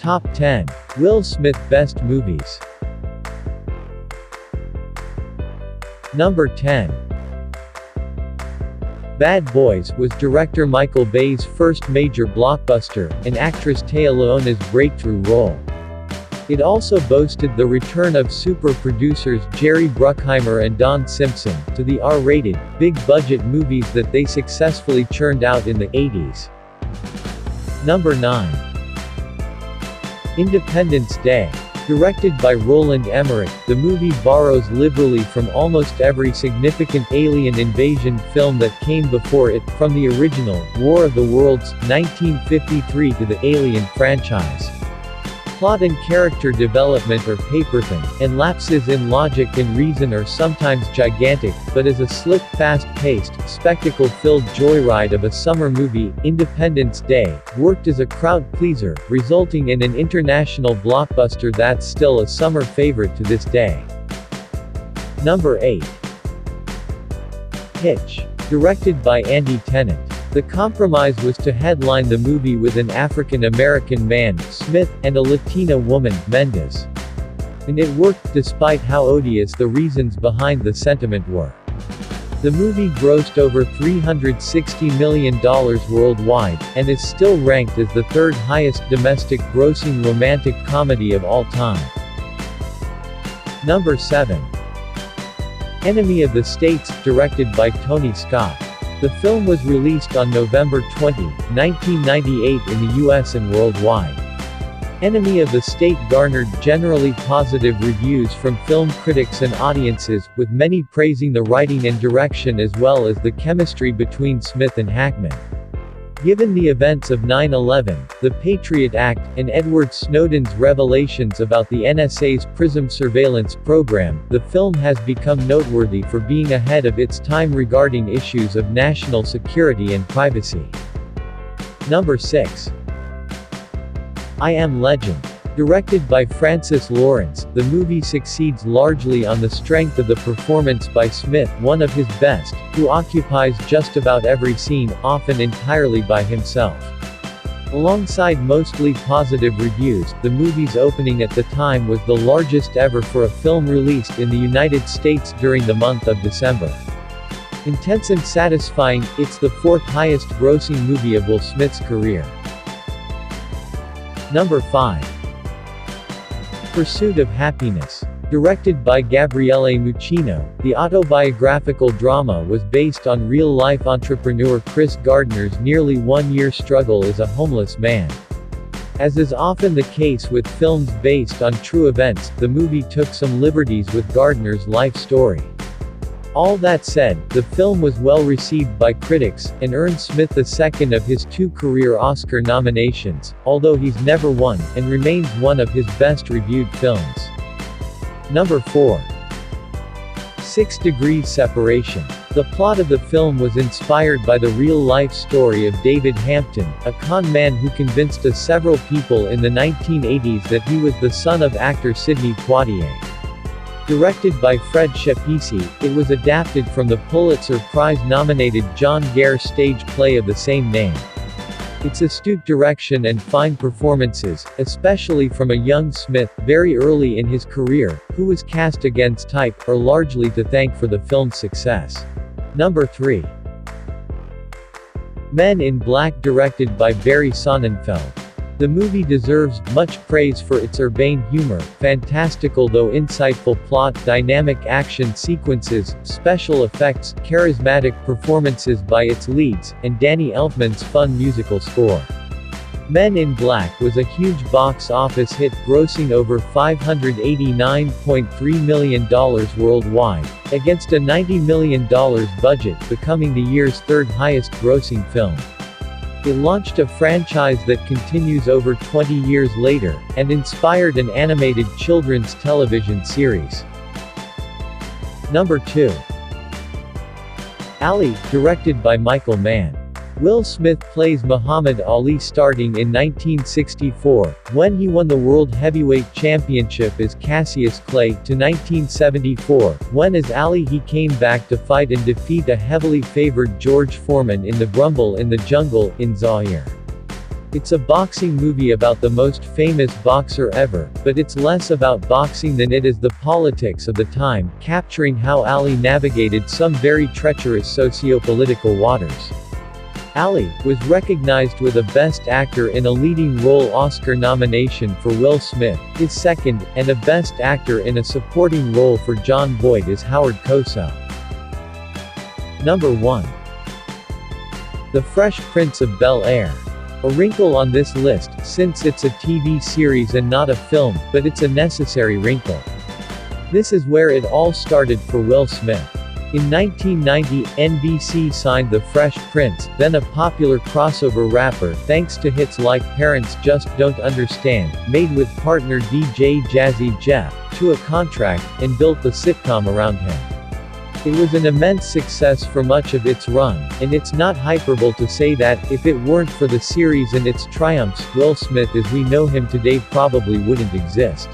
Top 10. Will Smith Best Movies. Number 10. Bad Boys was director Michael Bay's first major blockbuster, and actress Téa Leoni's breakthrough role. It also boasted the return of super producers Jerry Bruckheimer and Don Simpson to the R-rated, big-budget movies that they successfully churned out in the 80s. Number 9. Independence Day. Directed by Roland Emmerich, the movie borrows liberally from almost every significant alien invasion film that came before it, from the original, War of the Worlds, 1953 to the Alien franchise. Plot and character development are paper-thin, and lapses in logic and reason are sometimes gigantic, but as a slick, fast-paced, spectacle-filled joyride of a summer movie, Independence Day worked as a crowd-pleaser, resulting in an international blockbuster that's still a summer favorite to this day. Number 8. Hitch. Directed by Andy Tennant. The compromise was to headline the movie with an African-American man, Smith, and a Latina woman, Mendes. And it worked, despite how odious the reasons behind the sentiment were. The movie grossed over $360 million worldwide, and is still ranked as the third highest domestic grossing romantic comedy of all time. Number 7. Enemy of the States, directed by Tony Scott. The film was released on November 20, 1998 in the US and worldwide. Enemy of the State garnered generally positive reviews from film critics and audiences, with many praising the writing and direction as well as the chemistry between Smith and Hackman. Given the events of 9/11, the Patriot Act, and Edward Snowden's revelations about the NSA's PRISM surveillance program, the film has become noteworthy for being ahead of its time regarding issues of national security and privacy. Number 6. I Am Legend. Directed by Francis Lawrence, the movie succeeds largely on the strength of the performance by Smith, one of his best, who occupies just about every scene, often entirely by himself. Alongside mostly positive reviews, the movie's opening at the time was the largest ever for a film released in the United States during the month of December. Intense and satisfying, it's the fourth highest grossing movie of Will Smith's career. Number 5. Pursuit of Happiness. Directed by Gabriele Muccino, the autobiographical drama was based on real-life entrepreneur Chris Gardner's nearly one-year struggle as a homeless man. As is often the case with films based on true events, the movie took some liberties with Gardner's life story. All that said, the film was well received by critics, and earned Smith the second of his 2 career Oscar nominations, although he's never won, and remains one of his best reviewed films. Number 4. 6 Degrees Separation. The plot of the film was inspired by the real-life story of David Hampton, a con man who convinced several people in the 1980s that he was the son of actor Sidney Poitier. Directed by Fred Schepisi, it was adapted from the Pulitzer Prize-nominated John Gare stage play of the same name. Its astute direction and fine performances, especially from a young Smith, very early in his career, who was cast against type, are largely to thank for the film's success. Number 3. Men in Black, directed by Barry Sonnenfeld. The movie deserves much praise for its urbane humor, fantastical though insightful plot, dynamic action sequences, special effects, charismatic performances by its leads, and Danny Elfman's fun musical score. Men in Black was a huge box office hit, grossing over $589.3 million worldwide, against a $90 million budget, becoming the year's third highest grossing film. It launched a franchise that continues over 20 years later, and inspired an animated children's television series. Number 2. Ali, directed by Michael Mann. Will Smith plays Muhammad Ali starting in 1964, when he won the World Heavyweight Championship as Cassius Clay, to 1974, when as Ali he came back to fight and defeat a heavily favored George Foreman in the Rumble in the Jungle, in Zaire. It's a boxing movie about the most famous boxer ever, but it's less about boxing than it is the politics of the time, capturing how Ali navigated some very treacherous socio-political waters. Ali was recognized with a Best Actor in a Leading Role Oscar nomination for Will Smith, his second, and a Best Actor in a Supporting Role for Jon Voight as Howard Cosell. Number 1. The Fresh Prince of Bel-Air. A wrinkle on this list, since it's a TV series and not a film, but it's a necessary wrinkle. This is where it all started for Will Smith. In 1990, NBC signed The Fresh Prince, then a popular crossover rapper thanks to hits like Parents Just Don't Understand, made with partner DJ Jazzy Jeff, to a contract, and built the sitcom around him. It was an immense success for much of its run, and it's not hyperbole to say that, if it weren't for the series and its triumphs, Will Smith as we know him today probably wouldn't exist.